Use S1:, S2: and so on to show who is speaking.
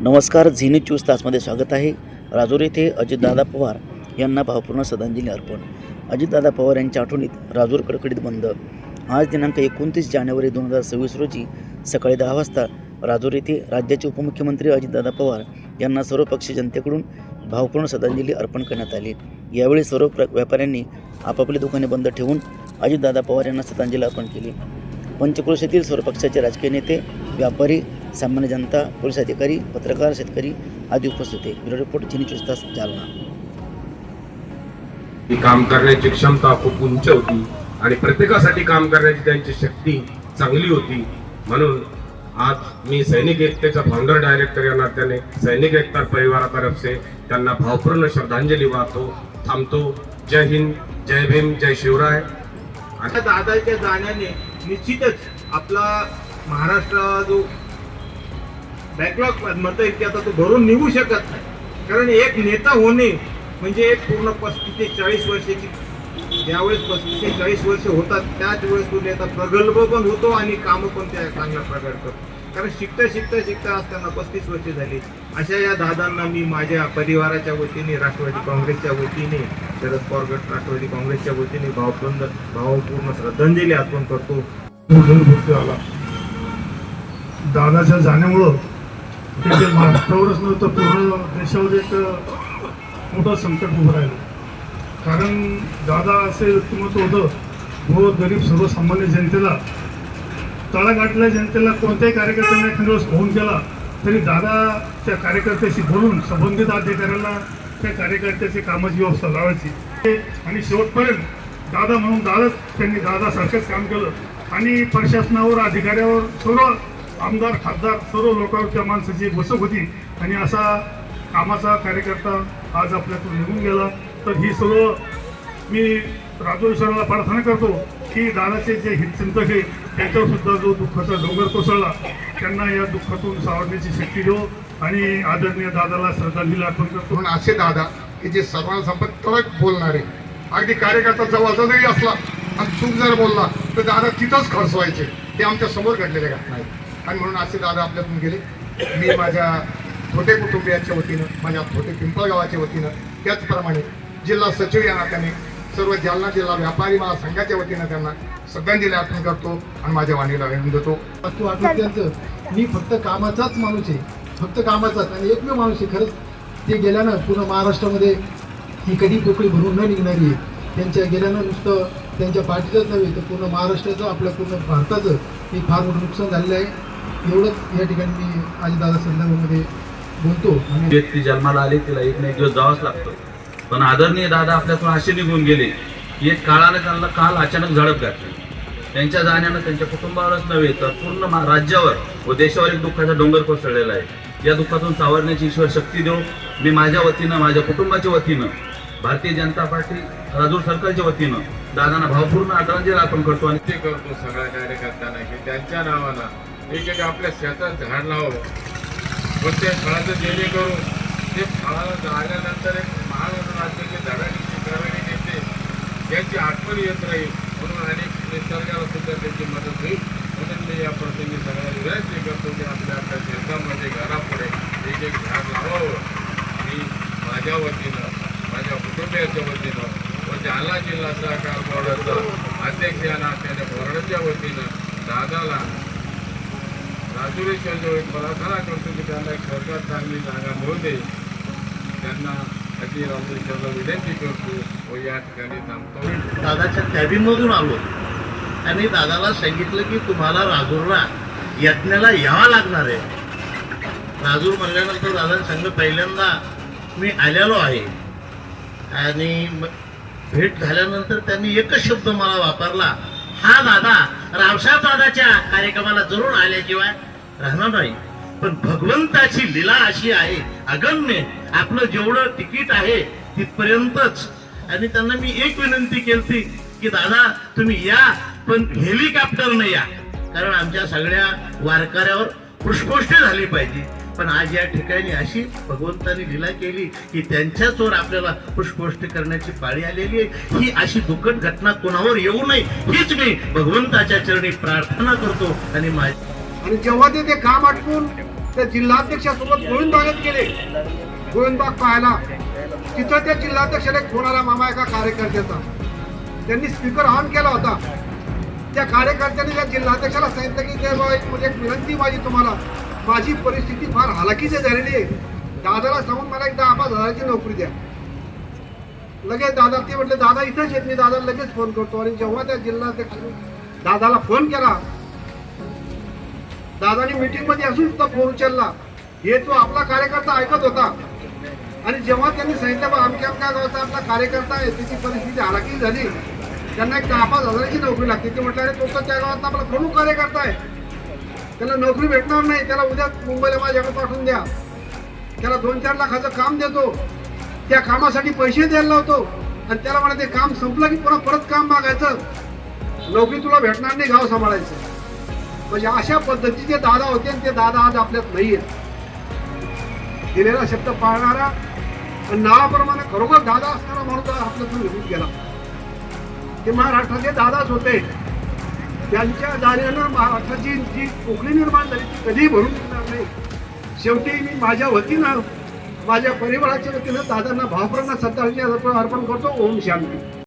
S1: नमस्कार. Zee news 24 तासमध्ये स्वागत आहे. राजूर येथे अजितदादा पवार यांना भावपूर्ण श्रद्धांजली अर्पण. अजितदादा पवार यांच्या आठवणीत राजूर कडकडीत बंद. आज दिनांक 29 जानेवारी 2026 रोजी सकाळी 10 वाजता राजूर येथे राज्याचे उपमुख्यमंत्री अजितदादा पवार यांना सर्वपक्षीय जनतेकडून भावपूर्ण श्रद्धांजली अर्पण करण्यात आली. यावेळी सर्व व्यापाऱ्यांनी आपापली दुकाने बंद ठेवून अजितदादा पवार यांना श्रद्धांजली अर्पण केली. पंचक्रोशीतील सर्व पक्षाचे राजकीय नेते, व्यापारी, सामान्य जनता, पोलीस अधिकारी, पत्रकार, शेतकरी आदी उपस्थित होते. ब्युरो रिपोर्ट, झी न्यूज 24 तास, जालना.
S2: ही काम करण्याची क्षमता खूप उंच होती आणि प्रत्येकासाठी काम करण्याची त्यांची शक्ती चांगली होती. म्हणून आज मी सैनिक एकतेचा फाउंडर डायरेक्टर या नात्याने सैनिक एकता परिवारातर्फ से त्यांना भावपूर्ण श्रद्धांजली वाहतो, थांबतो. जय हिंद, जय भीम, जय शिवराय.
S3: आता दादाच्या जाण्याने निश्चितच आपला महाराष्ट्र जो बॅकलॉग म्हणता येईल की आता तो भरून निघू शकत नाही. कारण एक नेता होणे म्हणजे पूर्ण 35 ते 40 वर्षाची, ज्यावेळेस 35 ते 40 वर्ष होतात त्याच वेळेस तो नेता प्रगल्भ पण होतो आणि कामं पण त्या चांगल्या प्रकारे करतो. कारण शिकता असताना 35 वर्ष झाली. अशा या दादांना मी माझ्या परिवाराच्या वतीने, राष्ट्रवादी काँग्रेसच्या वतीने, शरद पवार गट राष्ट्रवादी काँग्रेसच्या वतीने भावपूर्ण श्रद्धांजली अर्पण करतो.
S4: दादाच्या जाण्यामुळं केवळ महाराष्ट्रावरच नव्हतं, पूर्ण देशावर एक मोठं संकट उभं राहिलं. कारण दादा असे व्यक्तिमत्व होतं, जो गरीब सर्वसामान्य जनतेला, तळागाठल्या जनतेला कोणत्याही कार्यकर्त्यांना एखाद्या वेळेस फोन केला तरी दादा त्या कार्यकर्त्याशी बोलून संबंधित अधिकाऱ्यांना त्या कार्यकर्त्याची कामाची व्यवस्था लावायची. आणि शेवटपर्यंत दादा म्हणून त्यांनी दादासारखंच काम केलं. आणि प्रशासनावर, अधिकाऱ्यावर, सर्व आमदार, खासदार, सर्व लोकांवर त्या माणसाची बसक होती. आणि असा कामाचा कार्यकर्ता आज आपल्यातून निघून गेला. तर ही सर्व मी राजूर प्रार्थना करतो की दादाचे जे हितचिंतक आहे त्यांच्यावर सुद्धा जो दुःखाचा डोंगर कोसळला, त्यांना या दुःखातून सावरण्याची शक्ती देऊ आणि आदरणीय दादाला श्रद्धांजली अर्पण करतो.
S5: म्हणून असे दादा की जे सर्वांसमोर तळक बोलणारे, अगदी कार्यकर्ता जवळचा जरी असला आणि चूक जर बोलला तर दादा तिथंच खर्चवायचे. ते आमच्या समोर घडलेले घटना आहेत. आणि म्हणून असे दादा आपल्यातून गेले. मी माझ्या छोटे कुटुंबियांच्या वतीनं, माझ्या छोटे पिंपळगावाच्या वतीनं, त्याचप्रमाणे जिल्हा सचिव या नात्याने सर्व जालना जिल्हा व्यापारी महासंघाच्या वतीनं त्यांना श्रद्धांजली अर्पण करतो आणि माझ्या वाणीला विनंती देतो.
S6: त्यांचं मी फक्त कामाचाच माणूस आहे, फक्त कामाचाच आणि एकमेव माणूस आहे. खरंच ते गेल्यानं पूर्ण महाराष्ट्रामध्ये ही कधी पोकळी भरून न निघणारी आहे. त्यांच्या गेल्यानं नुसतं त्यांच्या पार्टीचंच नव्हे तर पूर्ण महाराष्ट्राचं, आपल्या पूर्ण भारताचं हे फार मोठं नुकसान झालेलं आहे. एवढंच या ठिकाणी मी अजितदादा संदर्भामध्ये बोलतो. आणि
S7: व्यक्ती जन्माला आली, तिला एक ना एक दिवस जावंच लागतं. पण आदरणीय दादा आपल्यातून असे निघून गेले की एक काळाने त्यांना काल अचानक झडप घातली. त्यांच्या जाण्यानं त्यांच्या कुटुंबावरच नव्हे तर पूर्ण राज्यावर व देशावर एक दुःखाचा डोंगर कोसळलेला आहे. या दुःखातून सावरण्याची ईश्वर शक्ती देऊ. मी माझ्या वतीनं, माझ्या कुटुंबाच्या वतीनं, भारतीय जनता पार्टी राजूर सर्कलच्या वतीनं दादांना भावपूर्ण आदरांजली अर्पण करतो. आणि
S2: ते करतो सगळ्या कार्यकर्त्यांना की त्यांच्या नावानं एक आपल्या शेतात झाड लावावं. पण त्या फळाचं जेणेकरून ते फळाला झाल्यानंतर एक महाराष्ट्र राज्याचे झाडांची करणी येते, त्यांची आठवण येत राहील. म्हणून अनेक निसर्गाला सुद्धा त्यांची मदत होईल. म्हणून मी या प्रसंगी सगळ्या विनंती करतो की आपल्या शेतामध्ये, घरापुढे एक झाड लावावं. मी माझ्या वतीनं, माझ्या कुटुंबियाच्या वतीनं व जालना जिल्हा सहकार बोर्डाचा अध्यक्ष या नात्याने बोर्डाच्या वतीनं दादाला राजुरेश्वर प्रार्थना करतो की त्यांना एक सरकार चांगली जागा मिळू दे. त्यांना अशी राजुरेश्वरला विनंती करतो व या ठिकाणी थांबतो.
S8: दादाच्या कॅबिनमधून आलो आणि दादाला सांगितलं की तुम्हाला राजूरला यज्ञाला यावं लागणार आहे. राजूर म्हणल्यानंतर दादाने सांगितलं पहिल्यांदा मी आलेलो आहे. आणि भेट झाल्यानंतर त्यांनी एकच शब्द मला वापरला, हा दादा रावसाहेब दादाच्या कार्यक्रमाला जरूर आल्याशिवाय राहणार नाही. पण भगवंताची लीला अशी आहे अगम्य, आपलं जेवढं तिकीट आहे तिथपर्यंतच. आणि त्यांना मी एक विनंती केली की दादा तुम्ही या, पण हेलिकॉप्टरने या, कारण आमच्या सगळ्या वारकऱ्यावर पुष्पवृष्टी झाली पाहिजे. पण आज या ठिकाणी अशी भगवंताने लीला केली की त्यांच्याचवर आपल्याला पुष्पवृष्टी करण्याची पाळी आलेली आहे. ही अशी दुःखद घटना कोणावर येऊ नये हीच मी भगवंताच्या चरणी प्रार्थना करतो. आणि
S5: जेव्हा ते काम आटपून
S3: त्या जिल्हाध्यक्षासोबत गोविंदबागेत गेले, गोविंदबाग पाहायला. तिथं त्या जिल्हाध्यक्षाला एक फोन आला मामा एका कार्यकर्त्याचा. त्यांनी स्पीकर ऑन केला होता. त्या कार्यकर्त्याने त्या जिल्हाध्यक्षाला सांगितलं की ते बाबा एक विनंती माझी तुम्हाला, माझी परिस्थिती फार हालाकीची झालेली आहे, दादाला सांगून मला एक 10,000-5,000ची नोकरी द्या. लगेच दादा ते म्हटले दादा इथंच येत, मी दादाला लगेच फोन करतो. आणि जेव्हा त्या जिल्हाध्यक्षाने दादाला फोन केला, दादानी मीटिंग मध्ये असून सुद्धा फोन उचलला. हे तो आपला कार्यकर्ता ऐकत होता. आणि जेव्हा त्यांनी सांगितलं बा आमच्या गावचा आपला कार्यकर्ता आहे, त्याची परिस्थिती हालाकी झाली, त्यांना एक 10,000-5,000ची नोकरी लागते. ते म्हटलं अरे तो तर त्या गावात आपला प्रमुख कार्यकर्ता आहे, त्याला नोकरी भेटणार नाही, त्याला उद्या मुंबईला माझ्याकडे पाठवून द्या, त्याला 2-4 लाखाचं काम देतो, त्या कामासाठी पैसे द्यायला लावतो. आणि त्याला म्हणा ते काम संपलं की पुन्हा परत काम मागायचं, नोकरी तुला भेटणार नाही, गाव सांभाळायचं. म्हणजे अशा पद्धतीचे दादा होते आणि ते दादा आज आपल्यात नाही आहेत. दिलेला शब्द पाळणारा आणि नावाप्रमाणे खरोखर दादा असणारा माणूस आपल्यातून निघून गेला. ते महाराष्ट्राचे दादाच होते. त्यांच्या दाऱ्यानं महाराष्ट्राची जी पोकळी निर्माण झाली ती कधीही भरून निघणार नाही. शेवटी मी माझ्या वतीनं, माझ्या परिवाराच्या वतीनं दादांना भावपूर्ण श्रद्धांजली अर्पण करतो. ओम शांती.